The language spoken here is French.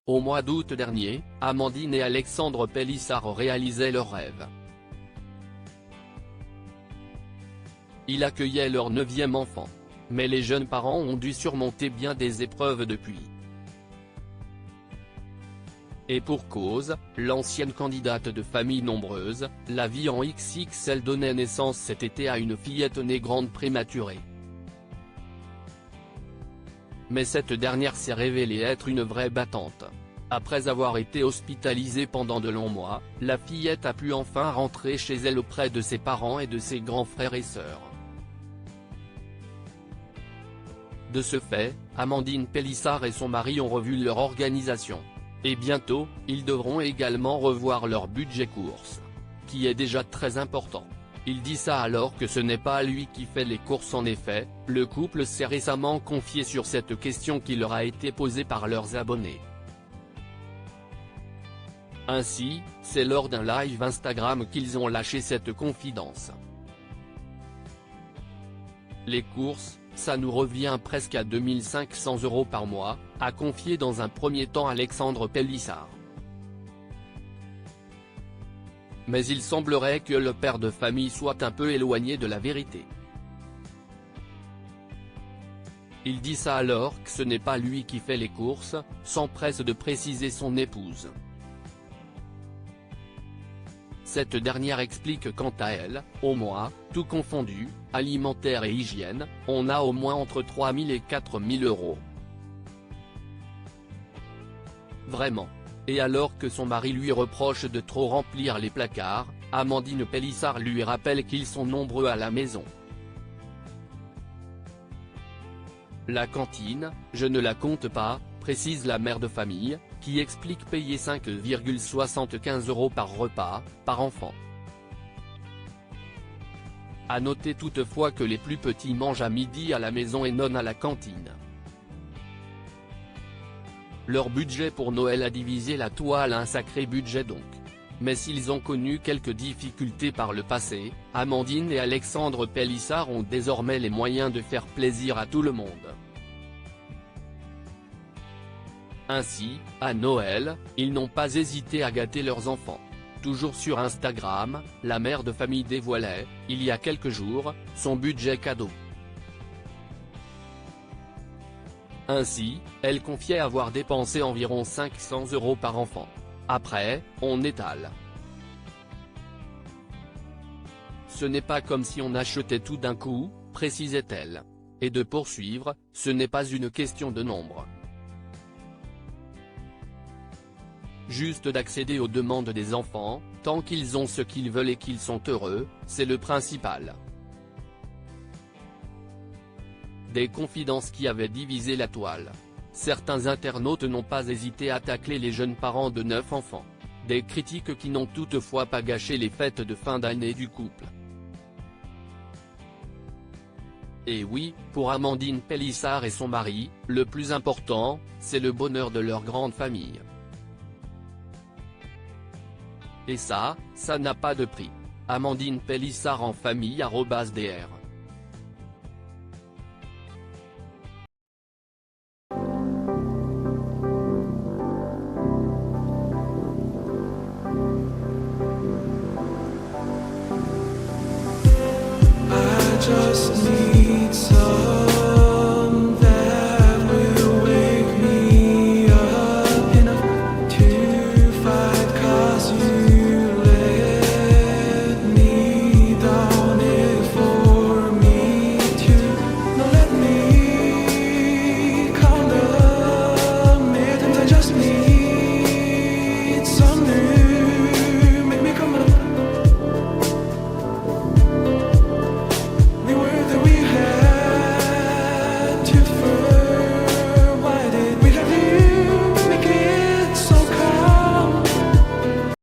Au mois d'août dernier, Amandine et Alexandre Pélissard réalisaient leur rêve. Ils accueillaient leur 9e enfant. Mais les jeunes parents ont dû surmonter bien des épreuves depuis. Et pour cause, l'ancienne candidate de famille nombreuse, la vie en XXL donnait naissance cet été à une fillette née grande prématurée. Mais cette dernière s'est révélée être une vraie battante. Après avoir été hospitalisée pendant de longs mois, la fillette a pu enfin rentrer chez elle auprès de ses parents et de ses grands frères et sœurs. De ce fait, Amandine Pélissard et son mari ont revu leur organisation. Et bientôt, ils devront également revoir leur budget courses. Qui est déjà très important. Il dit ça alors que ce n'est pas lui qui fait les courses. En effet, le couple s'est récemment confié sur cette question qui leur a été posée par leurs abonnés. Ainsi, c'est lors d'un live Instagram qu'ils ont lâché cette confidence. Les courses, ça nous revient presque à 2 500 € par mois, a confié dans un premier temps Alexandre Pélissard. Mais il semblerait que le père de famille soit un peu éloigné de la vérité. Il dit ça alors que ce n'est pas lui qui fait les courses, s'empresse de préciser son épouse. Cette dernière explique quant à elle, au mois, tout confondu, alimentaire et hygiène, on a au moins entre 3 000 et 4 000 €. Vraiment. Et alors que son mari lui reproche de trop remplir les placards, Amandine Pélissard lui rappelle qu'ils sont nombreux à la maison. La cantine, je ne la compte pas, précise la mère de famille, qui explique payer 5,75 € par repas, par enfant. À noter toutefois que les plus petits mangent à midi à la maison et non à la cantine. Leur budget pour Noël a divisé la toile, un sacré budget donc. Mais s'ils ont connu quelques difficultés par le passé, Amandine et Alexandre Pélissard ont désormais les moyens de faire plaisir à tout le monde. Ainsi, à Noël, ils n'ont pas hésité à gâter leurs enfants. Toujours sur Instagram, la mère de famille dévoilait, il y a quelques jours, son budget cadeau. Ainsi, elle confiait avoir dépensé environ 500 € par enfant. Après, on étale. Ce n'est pas comme si on achetait tout d'un coup, précisait-elle. Et de poursuivre, ce n'est pas une question de nombre. Juste d'accéder aux demandes des enfants, tant qu'ils ont ce qu'ils veulent et qu'ils sont heureux, c'est le principal. Des confidences qui avaient divisé la toile. Certains internautes n'ont pas hésité à tacler les jeunes parents de 9 enfants. Des critiques qui n'ont toutefois pas gâché les fêtes de fin d'année du couple. Et oui, pour Amandine Pélissard et son mari, le plus important, c'est le bonheur de leur grande famille. Et ça n'a pas de prix. Amandine Pélissard en famille @dr. I just need